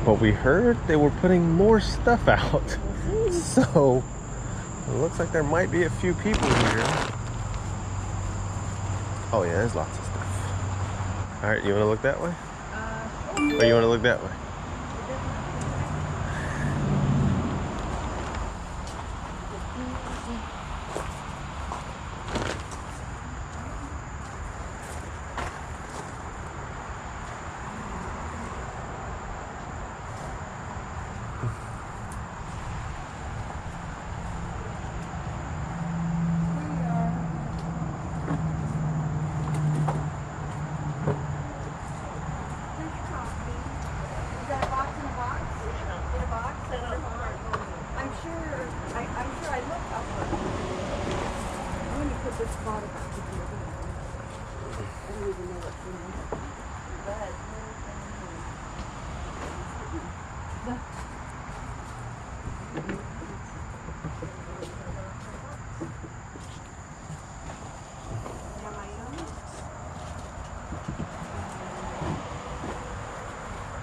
But we heard they were putting more stuff out. So it looks like there might be a few people here. Oh yeah, there's lots of stuff. All right, you want to look that way? Or you want to look that way?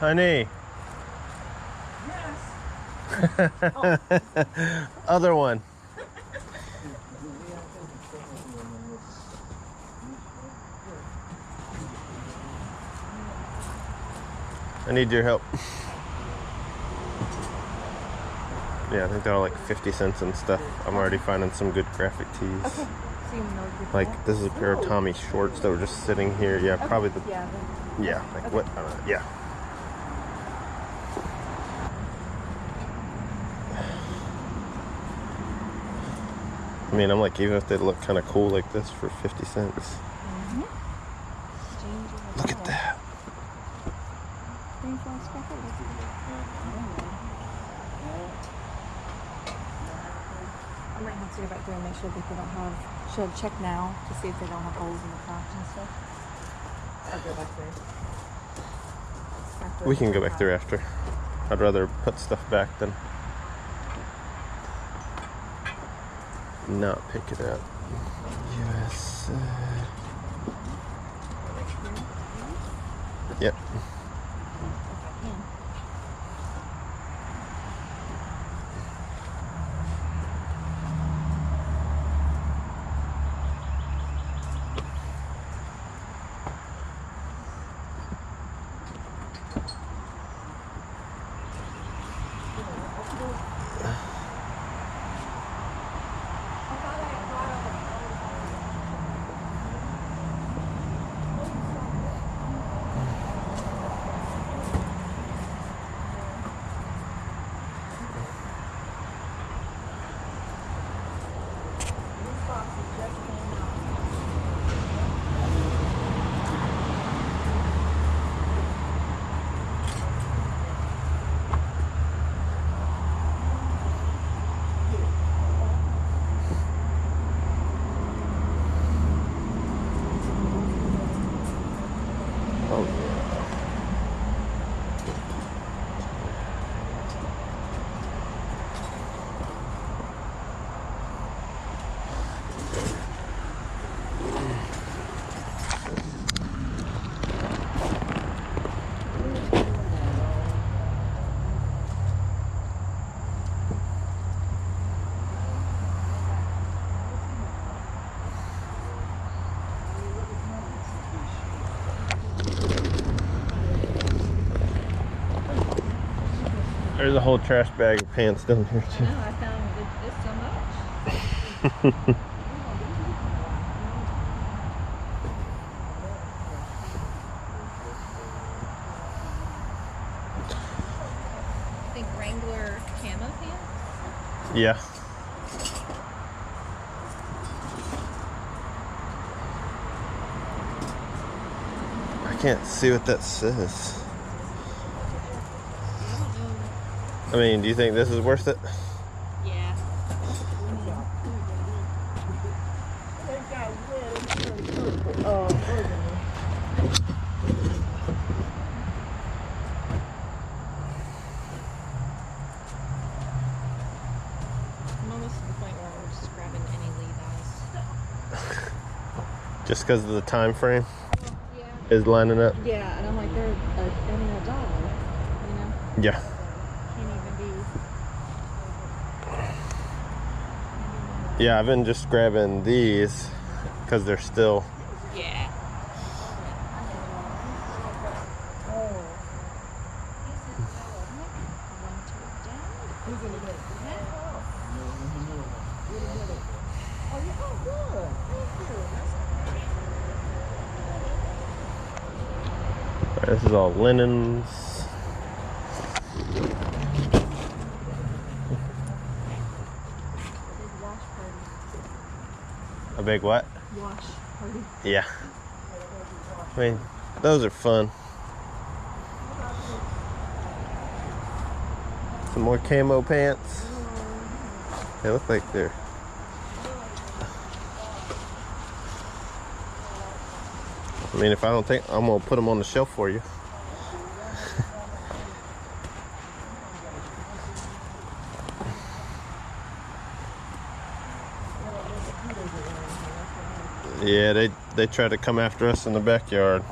Honey. Yes. Other one. I need your help. Yeah, I think they're all like 50 cents and stuff. I'm already finding some good graphic tees. Okay. Like this is a pair of Tommy shorts that were just sitting here. Yeah, okay. Probably the. Yeah. Like okay. What? Yeah. I mean, I'm like, even if they look kind of cool like this for 50 cents. Mm-hmm. Look at that. I might have to go back there and make sure people don't have, should I check now to see if they don't have holes in the crotch and stuff? I'll go back there. We can go back there after. I'd rather put stuff back than not pick it up. Yes. Yep. There's a whole trash bag of pants down here too. I know, I found this so much. I think Wrangler camo pants? Yeah. I can't see what that says. I mean, do you think this is worth it? Yeah. I'm almost to the point where I'm just grabbing any Levi's. Just because of the time frame? Yeah. Is lining up? Yeah, and I'm like, they're a dollar, you know? Yeah. Can't even be. Yeah, I've been just grabbing these because they're still. Yeah. This is all linens. A big what? Wash party. Yeah. I mean, those are fun. Some more camo pants. They look like they're. I mean, if I don't take, I'm gonna put them on the shelf for you. Yeah, they try to come after us in the backyard.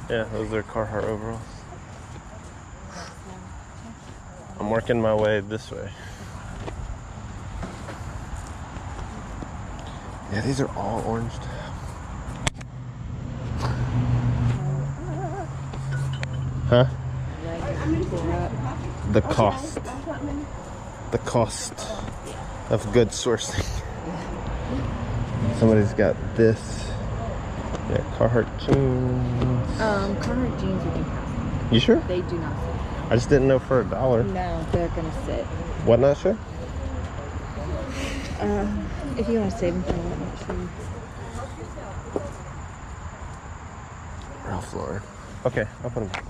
Yeah, those are Carhartt overalls. I'm working my way this way. Yeah, these are all orange tab. Huh? The cost. The cost of good sourcing. Somebody's got this. Yeah, Carhartt jeans. Carhartt jeans you can pass. You sure? They do not sit. I just didn't know for $1. No, they're gonna sit. What, not sure? If you want to save them for next time. Ralph Lauren. Okay, I'll put them back.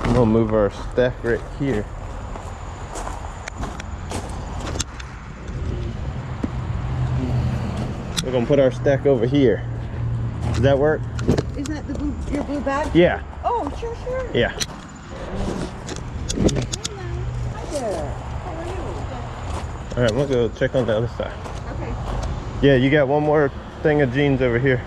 I'm gonna move our stack right here. We're gonna put our stack over here. Does that work? Is that your blue bag? Yeah. Oh, sure. Yeah. Hi there. How are you? All right, I'm gonna go check on the other side. Okay. Yeah, you got one more thing of jeans over here.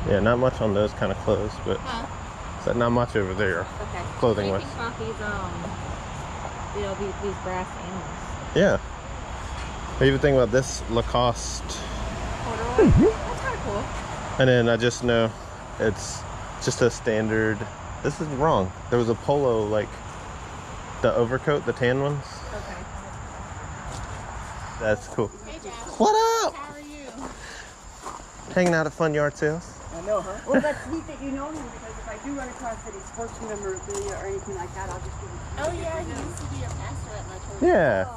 Yeah, not much on those kind of clothes, but so not much over there, okay. clothing wise. About these these brass animals. Yeah. I even think about this Lacoste. Corduroy. That's kind of cool. And then I just know it's just a standard. This is wrong. There was a polo, like the overcoat, the tan ones. Okay. That's cool. Hey, Dad. What up? How are you? Hanging out at fun yard sales. I know, huh? Well, that's neat that you know him, because if I do run across any sports memorabilia or anything like that, I'll just give it to you. Oh yeah, he used to be a pastor at my church. Yeah.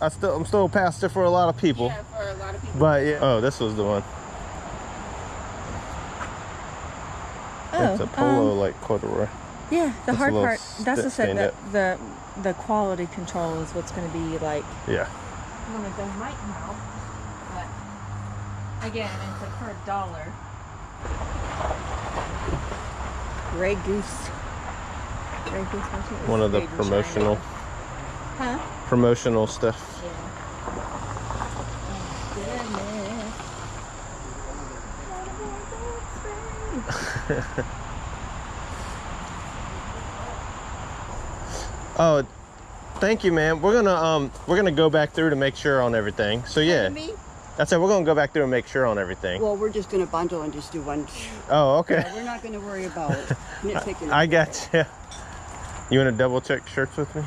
I'm still a pastor for a lot of people. Yeah, for a lot of people. But yeah. Oh, this was the one. It's a polo like corduroy. Yeah, the hard part. That's the the quality control is what's going to be like. Yeah. One of them might help, but again, it's like for $1. Grey Goose. Grey Goose. One of the promotional. Huh? Promotional stuff. Yeah. Oh, thank you, man. We're gonna go back through to make sure on everything. So yeah, that's it. We're gonna go back through and make sure on everything. Well, we're just gonna bundle and just do one. Oh, okay. Yeah, we're not gonna worry about nitpicking. I got you. You wanna double check shirts with me?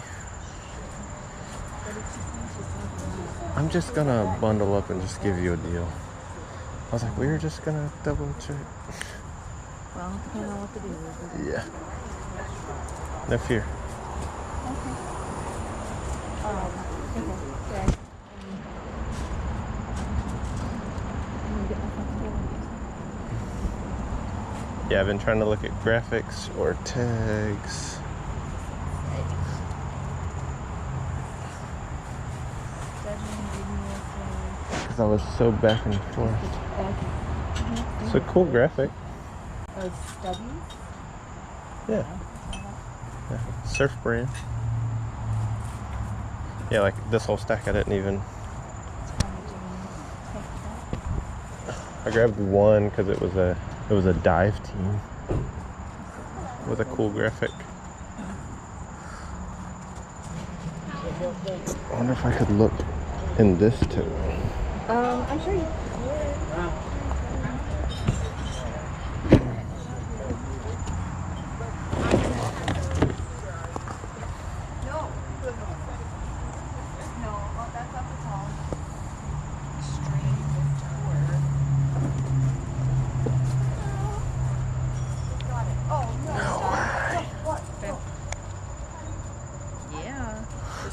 I'm just gonna bundle up and just give you a deal. I was like, we were just gonna double check. Well, depending on what the deal is. Yeah. No fear. Okay. Yeah, I've been trying to look at graphics or tags. Because I was so back and forth. It's a cool graphic. Those stubbies? Yeah. Surf brand. Yeah, like this whole stack I didn't even. I grabbed one because it was a dive team with a cool graphic. I wonder if I could look in this too. I'm sure you.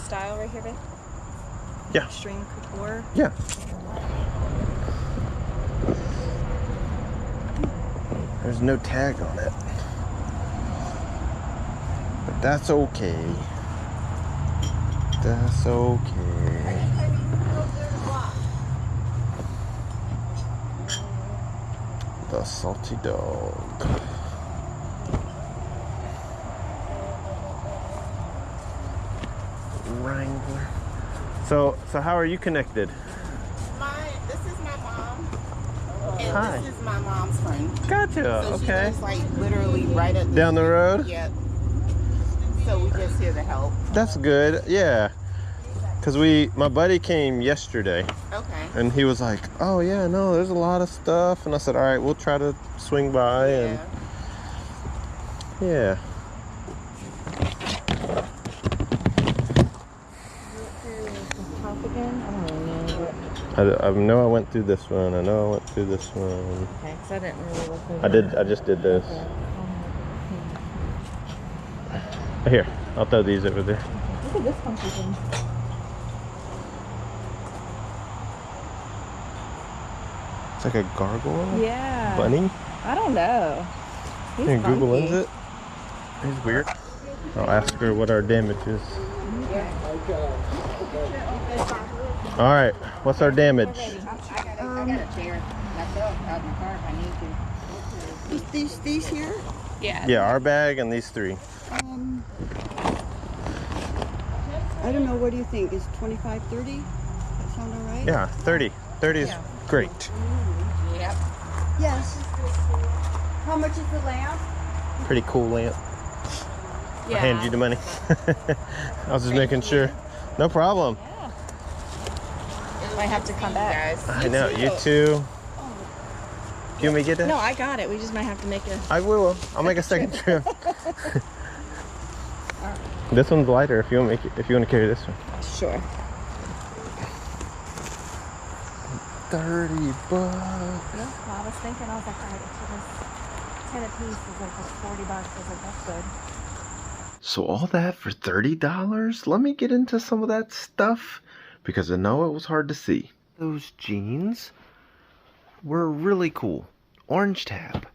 Style right here, babe? Yeah. Extreme couture. Yeah. There's no tag on it. But that's okay. That's okay. The salty dog. Wrangler. So how are you connected? This is my mom. And Hi. This is my mom's friend. Gotcha. So she Okay. lives, like literally right up Down the road? Yep. So we just here to help. That's good. Yeah. Cause my buddy came yesterday. Okay. And he was like, "Oh yeah, no, there's a lot of stuff." And I said, "All right, we'll try to swing by." And yeah. I know I went through this one. I know I went through this one. Okay, because I didn't really look over. I just did this. Okay. Here, I'll throw these over there. Look at this funky thing. It's like a gargoyle? Yeah. Bunny? I don't know. He's Can you Google funky. Lens it? He's weird. I'll ask her what our damage is. Alright, what's our damage? I got a chair myself out in the car if I need to. These here? Yeah. Yeah, our bag and these three. I don't know. What do you think? Is 25, 30? That sound all right? Yeah, 30. 30 is great. Yep. Yes. How much is the lamp? Pretty cool lamp. Yeah. I hand you the money. I was just making sure. No problem. Might have to come back. Guys. I know, you too. You want me to get that? No, I got it. We just might have to make a. I will. I'll make a second trip. This one's lighter if you want to carry this one. Sure. $30. Yeah, I was thinking, I was like, all right, if it was 10 a piece, it was like $40. I was like, that's good. So all that for $30? Let me get into some of that stuff because I know it was hard to see. Those jeans were really cool. Orange tab.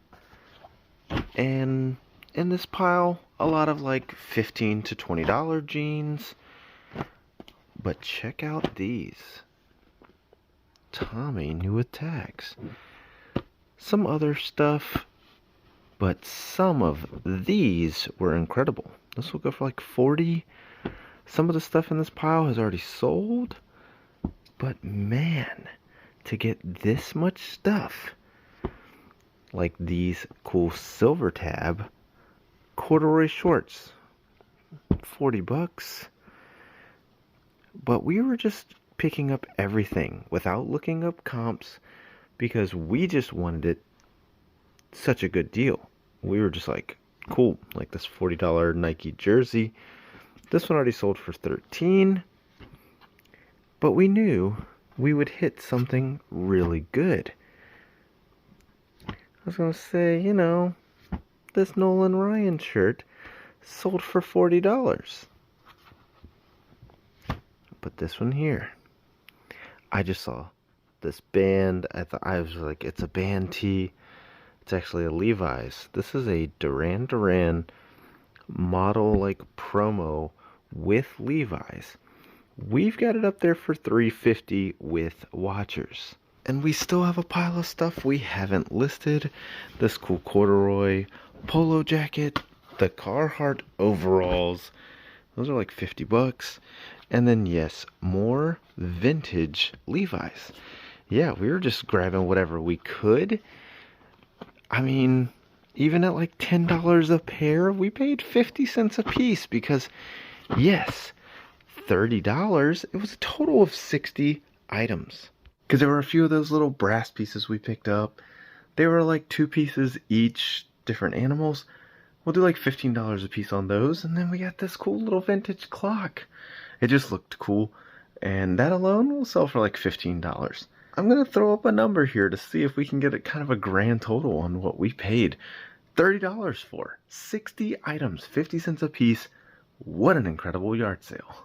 And in this pile, a lot of like $15 to $20 jeans. But check out these. Tommy new with tags. Some other stuff But some of these were incredible. This will go for like 40. Some of the stuff in this pile has already sold. But man, to get this much stuff, like these cool silver tab corduroy shorts, 40 bucks. But we were just picking up everything without looking up comps because we just wanted it such a good deal. We were just like, cool, like this $40 Nike jersey. This one already sold for $13. But we knew we would hit something really good. I was going to say, you know, this Nolan Ryan shirt sold for $40. But this one here, I just saw this band. I was like, it's a band tee. It's actually a Levi's. This is a Duran Duran model like promo with Levi's. We've got it up there for $350 with watchers. And we still have a pile of stuff we haven't listed. This cool corduroy polo jacket, the Carhartt overalls. Those are like 50 bucks. And then yes, more vintage Levi's. Yeah, we were just grabbing whatever we could. I mean, even at like $10 a pair, we paid 50 cents a piece because, yes, $30, it was a total of 60 items. Because there were a few of those little brass pieces we picked up. They were like 2 pieces each, different animals. We'll do like $15 a piece on those. And then we got this cool little vintage clock. It just looked cool. And that alone will sell for like $15. I'm going to throw up a number here to see if we can get a kind of a grand total on what we paid $30 for. 60 items, 50 cents a piece. What an incredible yard sale.